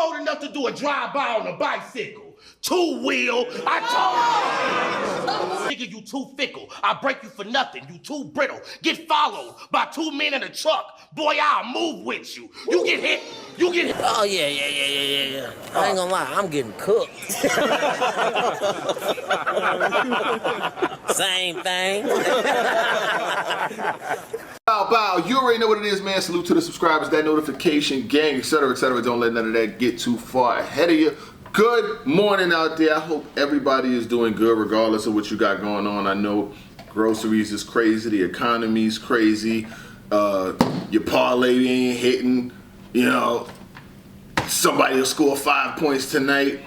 bold enough to do a drive-by on a bicycle? Two-wheel, I told you. Nigga, you too fickle. I break you for nothing. You too brittle. Get followed by two men in a truck. Boy, I'll move with you. You get hit. You get hit. Oh, yeah. I ain't gonna lie, I'm getting cooked. Same thing. Bow. You already know what it is, man. Salute to the subscribers, that notification gang, etc., etc. Don't let none of that get too far ahead of you. Good morning out there. I hope everybody is doing good regardless of what you got going on. I know groceries is crazy, the economy's crazy, your parlay ain't hitting, you know, somebody will score 5 points tonight,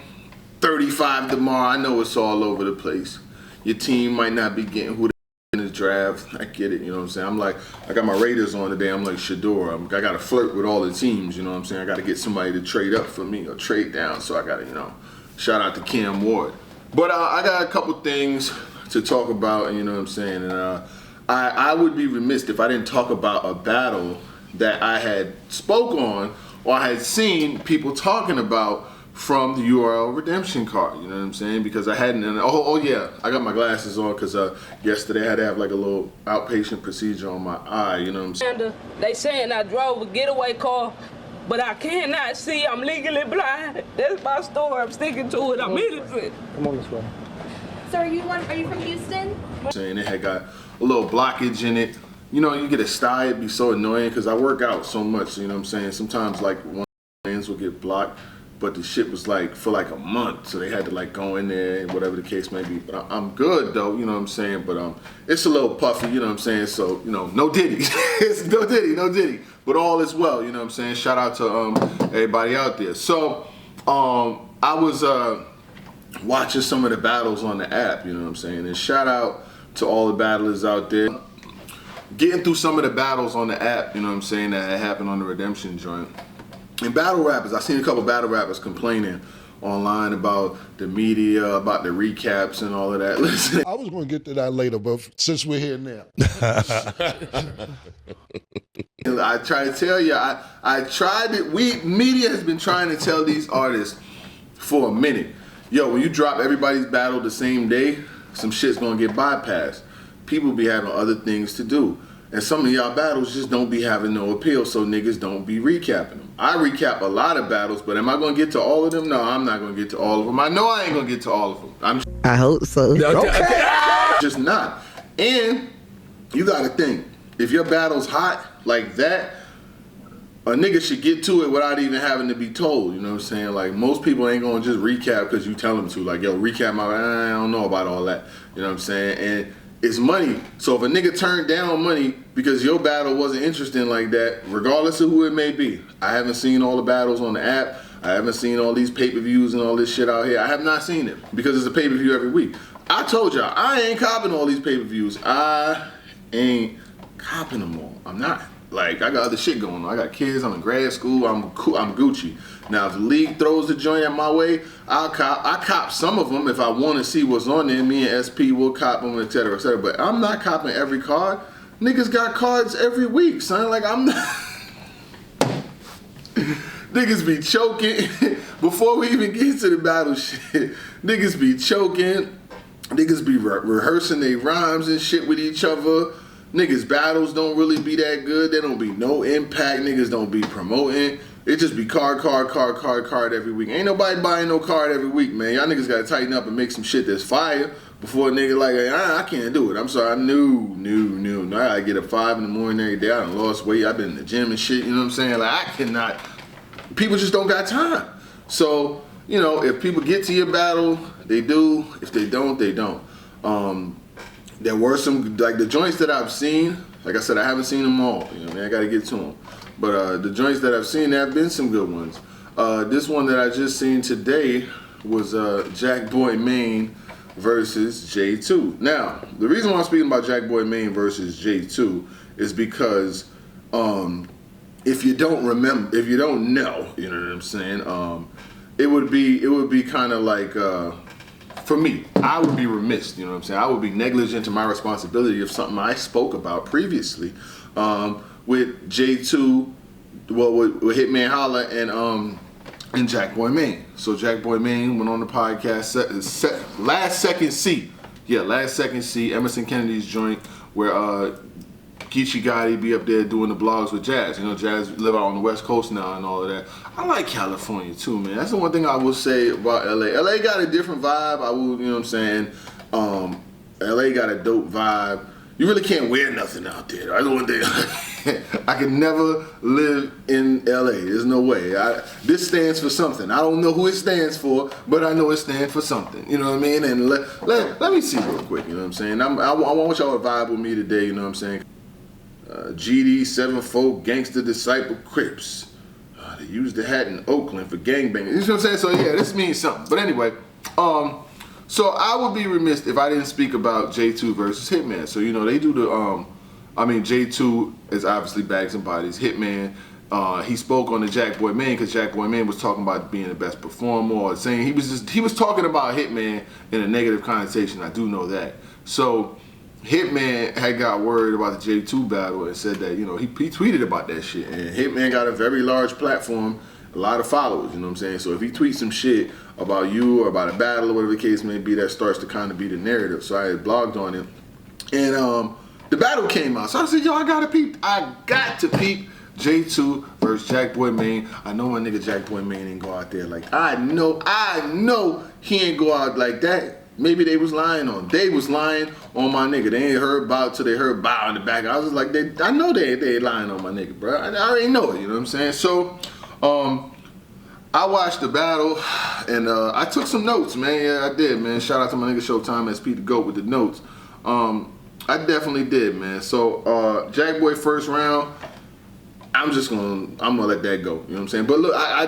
35 tomorrow. I know it's all over the place. Your team might not be getting who in the draft. I get it, you know what I'm saying? I'm like, I got my Raiders on today. I'm like Shador. I got to flirt with all the teams, you know what I'm saying? I got to get somebody to trade up for me or trade down. So I got to, you know, shout out to Cam Ward. But I got a couple things to talk about, you know what I'm saying? And I would be remiss if I didn't talk about a battle that I had spoke on or I had seen people talking about from the URL redemption card, you know what I'm saying? Because I hadn't, oh yeah, I got my glasses on because yesterday I had to have like a little outpatient procedure on my eye, you know what I'm saying? They saying I drove a getaway car, but I cannot see, I'm legally blind. That's my story, I'm sticking to it, I'm innocent. Come on this way. So are you from Houston? Saying it had got a little blockage in it. You know, you get a sty, it'd be so annoying because I work out so much, you know what I'm saying? Sometimes like one of the hands will get blocked. But the shit was like for like a month, so they had to like go in there and whatever the case may be. But I'm good though, you know what I'm saying? But it's a little puffy, you know what I'm saying? So, you know, no diddy. It's no diddy. But all is well, you know what I'm saying? Shout out to everybody out there. So I was watching some of the battles on the app, you know what I'm saying? And shout out to all the battlers out there. Getting through some of the battles on the app, you know what I'm saying, that had happened on the redemption joint. And battle rappers, I seen a couple battle rappers complaining online about the media, about the recaps and all of that. Listen, I was going to get to that later, but since we're here now. I try to tell you, I tried it. Media has been trying to tell these artists for a minute. Yo, when you drop everybody's battle the same day, some shit's going to get bypassed. People be having other things to do. And some of y'all battles just don't be having no appeal, so niggas don't be recapping them. I recap a lot of battles, but am I going to get to all of them? No, I'm not going to get to all of them. I know I ain't going to get to all of them. I hope so. Okay. Just not. And you got to think, if your battle's hot like that, a nigga should get to it without even having to be told, you know what I'm saying? Like, most people ain't going to just recap because you tell them to. Like, yo, recap my, I don't know about all that, you know what I'm saying? And it's money. So if a nigga turned down money because your battle wasn't interesting like that, regardless of who it may be, I haven't seen all the battles on the app. I haven't seen all these pay-per-views and all this shit out here. I have not seen it because it's a pay-per-view every week. I told y'all, I ain't copping all these pay-per-views. I ain't copping them all. I'm not. Like, I got other shit going on. I got kids, I'm in grad school, I'm Gucci. Now, if the league throws the joint at my way, I cop some of them if I want to see what's on there. Me and SP will cop them, etc., etc. But I'm not copping every card. Niggas got cards every week, son. Like, I'm not. Niggas be choking. Before we even get to the battle shit, niggas be choking. Niggas be rehearsing their rhymes and shit with each other. Niggas battles don't really be that good. There don't be no impact. Niggas don't be promoting. It just be card every week. Ain't nobody buying no card every week, man. Y'all niggas gotta tighten up and make some shit that's fire before a nigga like, I can't do it. I'm sorry, I'm new. Now I gotta get up 5 in the morning every day. I done lost weight. I've been in the gym and shit, you know what I'm saying? Like, I cannot. People just don't got time. So, you know, if people get to your battle, they do. If they don't, they don't. There were some, like the joints that I've seen, like I said, I haven't seen them all. You know what I mean? I gotta get to them. But the joints that I've seen, there have been some good ones. This one that I just seen today was Jakkboy Maine versus J2. Now, the reason why I'm speaking about Jakkboy Maine versus J2 is because if you don't remember, if you don't know, you know what I'm saying, it would be kind of like, for me, I would be remiss, you know what I'm saying? I would be negligent to my responsibility of something I spoke about previously with J2, well, with Hitman Holla and and Jakkboy Maine. So Jakkboy Maine went on the podcast, last second seat. Yeah, last second seat, Emerson Kennedy's joint, where Geechee Gotti be up there doing the blogs with Jazz. You know, Jazz live out on the West Coast now and all of that. I like California too, man. That's the one thing I will say about LA. LA got a different vibe. I will, you know what I'm saying? LA got a dope vibe. You really can't wear nothing out there. I don't I could never live in LA. There's no way. This stands for something. I don't know who it stands for, but I know it stands for something. You know what I mean? And let me see real quick. You know what I'm saying? I want y'all to vibe with me today. You know what I'm saying? GD 7-4 Gangster Disciple Crips. They used the hat in Oakland for gangbanging. You know what I'm saying? So yeah, this means something. But anyway, so I would be remiss if I didn't speak about J2 versus Hitman. So you know they do the J2 is obviously Bags and Bodies. Hitman, he spoke on the Jakkboy Maine because Jakkboy Maine was talking about being the best performer, or saying he was talking about Hitman in a negative connotation. I do know that. So Hitman had got worried about the J2 battle and said that, you know, he tweeted about that shit. And Hitman got a very large platform, a lot of followers, you know what I'm saying? So if he tweets some shit about you or about a battle or whatever the case may be, that starts to kind of be the narrative. So I had blogged on it. And the battle came out. So I said, yo, I got to peep J2 versus Jakkboy Maine. I know my nigga Jakkboy Maine ain't go out there like, I know he ain't go out like that. Maybe they was lying on. They was lying on my nigga. They ain't heard about till they heard bow in the back. I was like, I know they lying on my nigga, bro. I already know it, you know what I'm saying? So, I watched the battle and I took some notes, man. Yeah, I did, man. Shout out to my nigga Showtime SP the GOAT with the notes. I definitely did, man. So, Jakkboy first round, I'm gonna let that go. You know what I'm saying? But look, I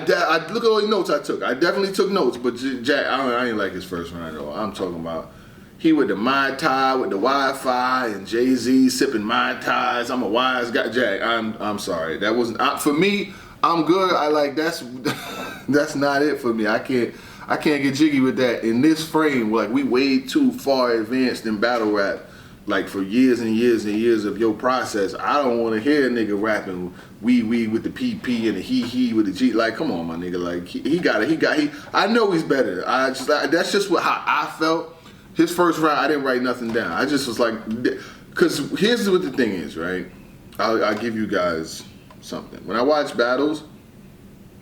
look at all the notes I took. I definitely took notes, but Jack, I ain't like his first round at all. I'm talking about he with the Mai Tai, with the Wi-Fi, and Jay-Z sipping Mai Tais. I'm a wise guy, Jack. I'm sorry. That wasn't for me. I'm good. I like that's not it for me. I can't get jiggy with that in this frame. Like we way too far advanced in battle rap. Like for years and years and years of your process, I don't want to hear a nigga rapping we with the PP and the he with the G. Like, come on, my nigga. Like he I know he's better. That's just how I felt. His first round, I didn't write nothing down. I just was like, because here's what the thing is, right? I'll give you guys something. When I watch battles,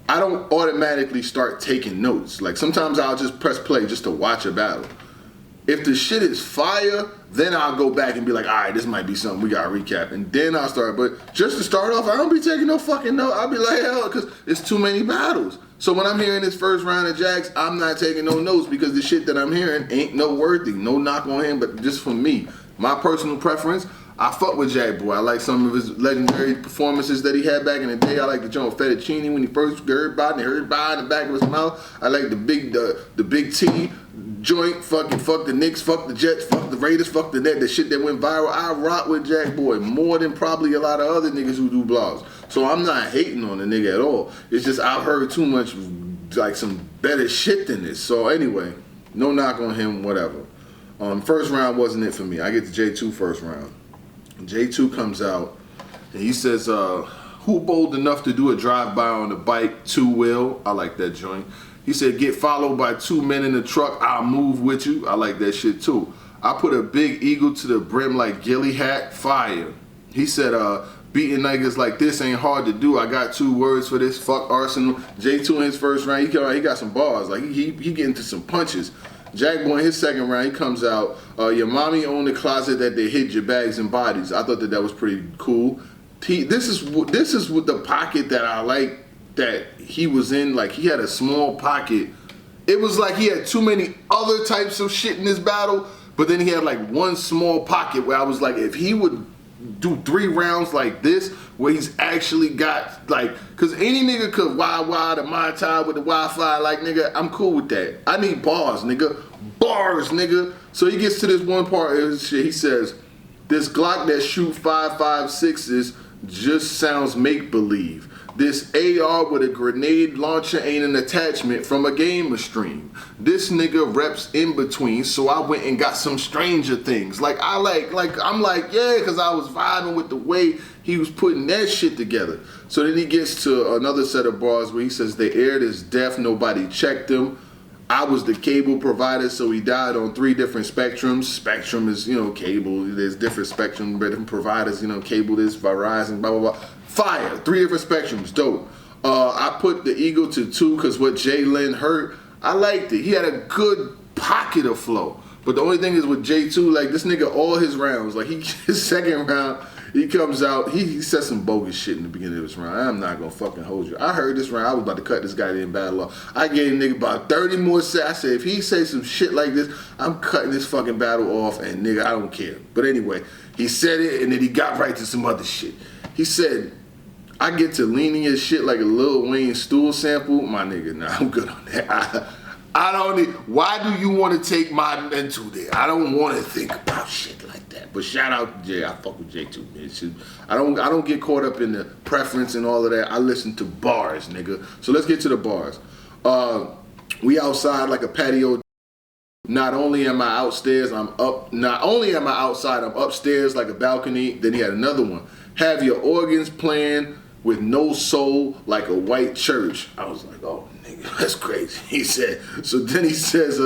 I don't automatically start taking notes. Like sometimes I'll just press play just to watch a battle. If the shit is fire, then I'll go back and be like, all right, this might be something we gotta recap. And then I'll start. But just to start off, I don't be taking no fucking note. I'll be like, hell, because it's too many battles. So when I'm hearing this first round of Jacks, I'm not taking no notes because the shit that I'm hearing ain't no worthy. No knock on him, but just for me. My personal preference, I fuck with Jakkboy. I like some of his legendary performances that he had back in the day. I like the joint Fettuccine when he first heard about it and heard by in the back of his mouth. I like the big T joint, fuck the Knicks, fuck the Jets, fuck the Raiders, fuck the net, the shit that went viral. I rock with Jakkboy more than probably a lot of other niggas who do blogs. So I'm not hating on the nigga at all. It's just I've heard too much, like some better shit than this. So anyway, no knock on him, whatever. First round wasn't it for me. I get to J2 first round. J2 comes out and he says, who bold enough to do a drive-by on the bike, two-wheel? I like that joint. He said, get followed by 2 men in the truck, I'll move with you. I like that shit too. I put a big eagle to the brim like Gilly hat, fire. He said, beating niggas like this ain't hard to do. I got 2 words for this, fuck Arsenal. J2 in his first round, he got some bars. Like he get into some punches. Jakkboy in his second round, he comes out, your mommy owned the closet that they hid your bags and bodies. I thought that was pretty cool. This is what the pocket that I like that he was in. Like he had a small pocket. It was like he had too many other types of shit in this battle, but then he had like one small pocket where I was like, if he would do 3 rounds like this, where he's actually got like, cause any nigga could wild the Mai Tai with the Wi-Fi, like nigga, I'm cool with that. I need bars, nigga. Bars, nigga. So he gets to this one part of his shit, he says, this Glock that shoot 5.56s just sounds make-believe. This AR with a grenade launcher ain't an attachment from a gamer stream. This nigga reps in between, so I went and got some Stranger Things. I'm like, yeah, cause I was vibing with the way he was putting that shit together. So then he gets to another set of bars where he says they aired his death, nobody checked him. I was the cable provider, so he died on 3 different spectrums. Spectrum is, cable. There's different spectrum, different providers, cable this, Verizon, blah, blah, blah. Fire, 3 different spectrums, dope. I put the Eagle to 2 because what Jalen hurt, I liked it. He had a good pocket of flow. But the only thing is with J2, like this nigga, all his rounds, like his second round, he comes out, he said some bogus shit in the beginning of this round. I'm not gonna fucking hold you. I heard this round, I was about to cut this guy in battle off. I gave nigga about 30 more seconds. I said, if he say some shit like this, I'm cutting this fucking battle off, and nigga, I don't care. But anyway, he said it, and then he got right to some other shit. He said, I get to leaning your shit like a Lil Wayne stool sample. My nigga, nah, I'm good on that. I don't need, why do you want to take my mental there? I don't want to think about shit like that. But shout out to Jay. I fuck with Jay too, man. I don't get caught up in the preference and all of that. I listen to bars, nigga. So let's get to the bars. We outside like a patio. Not only am I outstairs, I'm up. Not only am I outside, I'm upstairs like a balcony. Then he had another one. Have your organs playing with no soul like a white church. I was like, oh, nigga, that's crazy. He said, so then he says,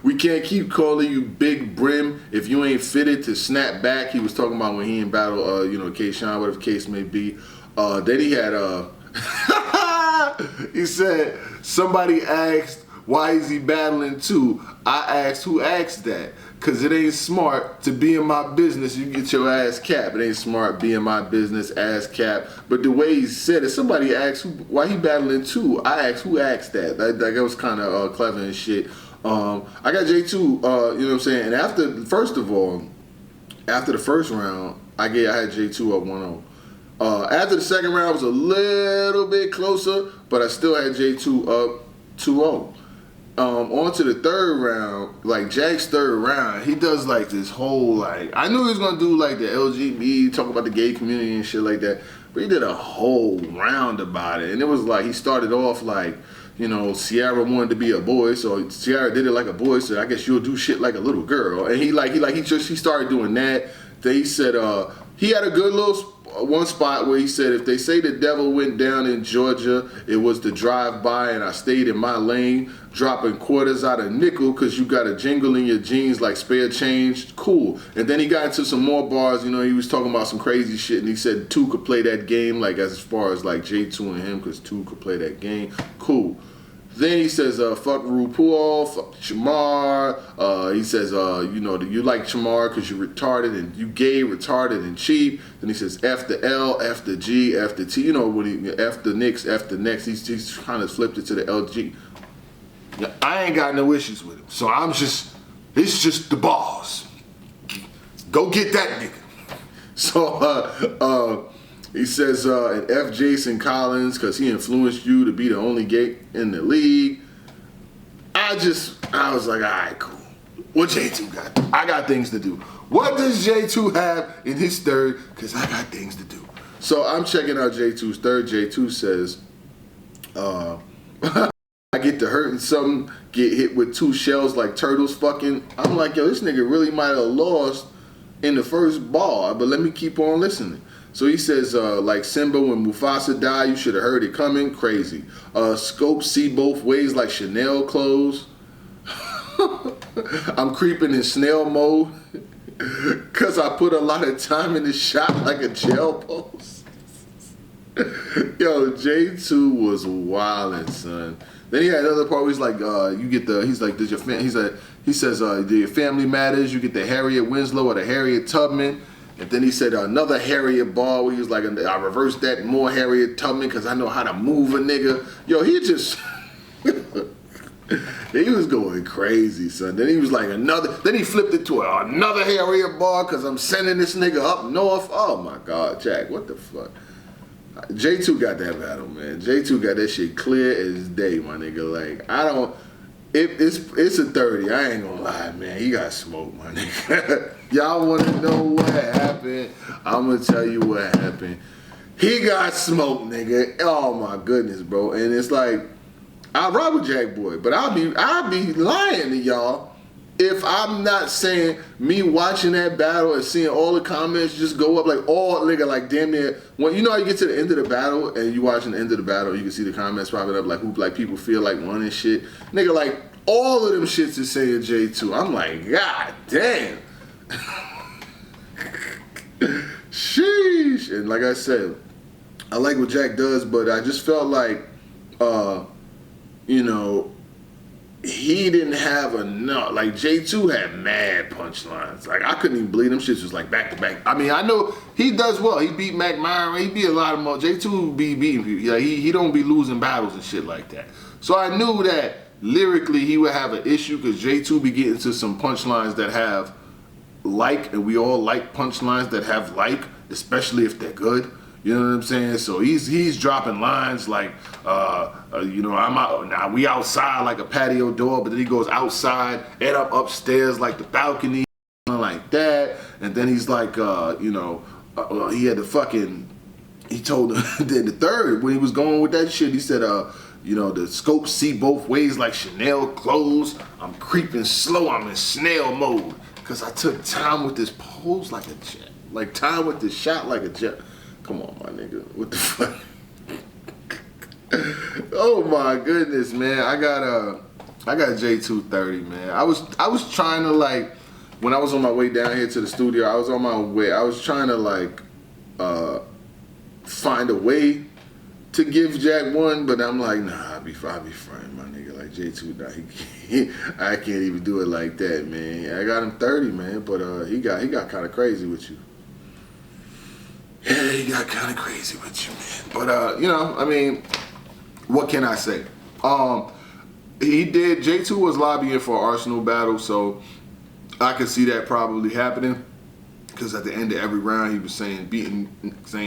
we can't keep calling you Big Brim if you ain't fitted to snap back. He was talking about when he in battle, K-Shine, whatever the case may be. Then he had, he said, somebody asked, why is he battling 2? I asked, who asked that? Because it ain't smart to be in my business, you get your ass capped. It ain't smart, be in my business, ass capped. But the way he said it, somebody asked why he battling 2. I asked, who asked that? That was kind of clever and shit. I got J2, you know what I'm saying? And after the first round, I had J2 up 1-0. After the second round, it was a little bit closer, but I still had J2 up 2-0. On to the third round, like Jack's third round, he does like this whole like, I knew he was gonna do like the LGBT, talk about the gay community and shit like that, but he did a whole round about it. And it was like, he started off like, Sierra wanted to be a boy, so Sierra did it like a boy, so I guess you'll do shit like a little girl. And he started doing that. Then he said, he had a good little one spot where he said, if they say the devil went down in Georgia, it was to drive by and I stayed in my lane, dropping quarters out of nickel because you got a jingle in your jeans like spare change. Cool. And then he got into some more bars, he was talking about some crazy shit, and he said 2 could play that game, like as far as like J2 and him, because 2 could play that game. Cool. Then he says, fuck RuPaul, fuck Shamar. He says, you like Shamar because you're retarded and you gay, retarded, and cheap. Then he says, F the L, F the G, F the T. When he F the Knicks, F the next. He's kind of flipped it to the LG. I ain't got no issues with him. So it's just the balls. Go get that nigga. So, he says, and F. Jason Collins, because he influenced you to be the only gay in the league. I was like, all right, cool. What J2 got? I got things to do. What does J2 have in his third? Because I got things to do. So I'm checking out J2's third. J2 says, I get to hurting something, get hit with 2 shells like turtles fucking. I'm like, yo, this nigga really might have lost in the first bar, but let me keep on listening. So he says, like Simba when Mufasa died, you should have heard it coming. Crazy. Scope see both ways like Chanel clothes. I'm creeping in snail mode because I put a lot of time in the shot like a jail post. Yo, J2 was wildin', son. Then he had another part where he's like, does your family, he says, do your family matters? You get the Harriet Winslow or the Harriet Tubman. And then he said another Harriet bar where he was like, I reversed that, more Harriet Tubman because I know how to move a nigga. Yo, he just, he was going crazy, son. Then he was like then he flipped it to another Harriet bar because I'm sending this nigga up north. Oh my God, Jack, what the fuck? J2 got that battle, man. J2 got that shit clear as day, my nigga. Like, it's a 30. I ain't gonna lie, man. He got smoked, my nigga. Y'all wanna know what happened? I'm gonna tell you what happened. He got smoked, nigga. Oh my goodness, bro. And it's like, I rock with Jakkboy, but I'll be lying to y'all if I'm not saying me watching that battle and seeing all the comments just go up like all nigga like damn near when you know how you get to the end of the battle and you watching the end of the battle, you can see the comments popping up like who like people feel like won and shit. Nigga, like all of them shits is saying J2. I'm like, God damn. Sheesh. And like I said, I like what Jack does, but I just felt like you know, he didn't have enough. Like J2 had mad punchlines. Like I couldn't even believe them shits was like back to back. I mean, I know he does well. He beat Mac Myron. He beat a lot of more. J2 be beating people. Yeah, he don't be losing battles and shit like that. So I knew that lyrically he would have an issue because J2 be getting to some punchlines that have like, and we all like punchlines that have like, especially if they're good. You know what I'm saying? So he's dropping lines like, you know, I'm out now. We outside like a patio door, but then he goes outside and up upstairs like the balcony, like that. And then he's like, you know, he had the fucking. He told then the third when he was going with that shit. He said, you know, the scope see both ways like Chanel clothes. I'm creeping slow. I'm in snail mode because I took time with this pose like a jet, like time with this shot like a jet. Come on, my nigga. What the fuck? Oh my goodness, man. I got J230, man. I was trying to like when I was on my way down here to the studio, I was on my way. I was trying to like find a way to give Jack one, but I'm like, nah, I'll be fine, my nigga. Like J2, nah, I can't even do it like that, man. I got him 30, man, but he got kind of crazy with you. Yeah, he got kind of crazy with you, man. But, you know, I mean, what can I say? J2 was lobbying for an Arsenal battle, so I could see that probably happening. Because at the end of every round, he was saying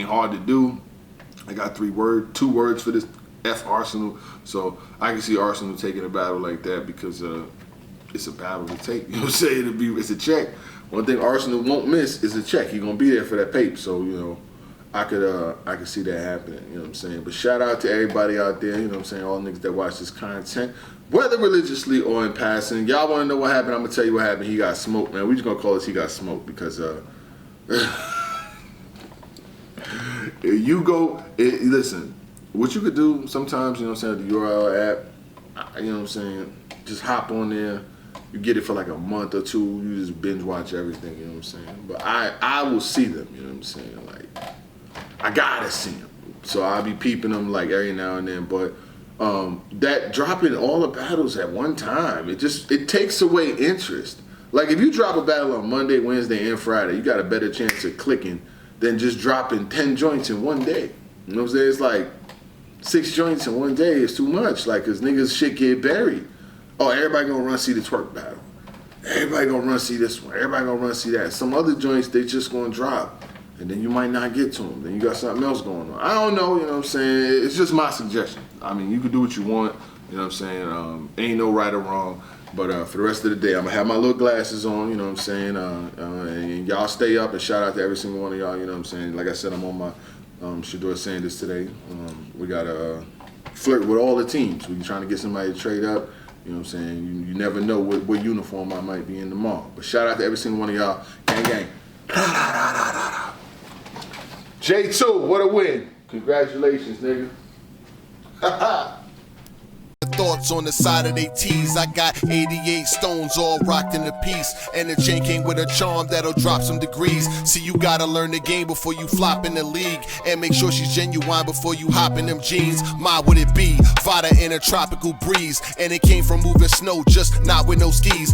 hard to do. I got two words for this, F Arsenal. So I can see Arsenal taking a battle like that because it's a battle to take. You know what I'm saying? It's a check. One thing Arsenal won't miss is a check. He's gonna be there for that paper. So, you know, I could see that happening, you know what I'm saying? But shout out to everybody out there, you know what I'm saying, all niggas that watch this content, whether religiously or in passing. Y'all wanna know what happened? I'm gonna tell you what happened. He got smoked, man. We just gonna call this he got smoked because listen, what you could do sometimes, you know what I'm saying, the URL app, you know what I'm saying, just hop on there. You get it for like a month or two. You just binge watch everything, you know what I'm saying? But I will see them, you know what I'm saying? Like, I gotta see them. So I'll be peeping them like every now and then. But that dropping all the battles at one time, it takes away interest. Like if you drop a battle on Monday, Wednesday, and Friday, you got a better chance of clicking than just dropping 10 joints in one day. You know what I'm saying? It's like 6 joints in one day is too much. Like, cause niggas shit get buried. Oh, everybody gonna run see the twerk battle. Everybody gonna run see this one. Everybody gonna run see that. Some other joints, they just gonna drop. And then you might not get to them. Then you got something else going on. I don't know, you know what I'm saying? It's just my suggestion. I mean, you can do what you want, you know what I'm saying? Ain't no right or wrong. But for the rest of the day, I'm gonna have my little glasses on, you know what I'm saying? And y'all stay up and shout out to every single one of y'all, you know what I'm saying? Like I said, I'm on my Shador Sanders today. We gotta flirt with all the teams. We're trying to get somebody to trade up. You know what I'm saying? You never know what uniform I might be in tomorrow. But shout out to every single one of y'all. Gang, gang. J2, what a win. Congratulations, nigga. Thoughts on the side of they tees. I got 88 stones all rocked in a piece, and the chain came with a charm that'll drop some degrees. See, you gotta learn the game before you flop in the league, and make sure she's genuine before you hop in them jeans. My would it be Vada in a tropical breeze, and it came from moving snow, just not with no skis.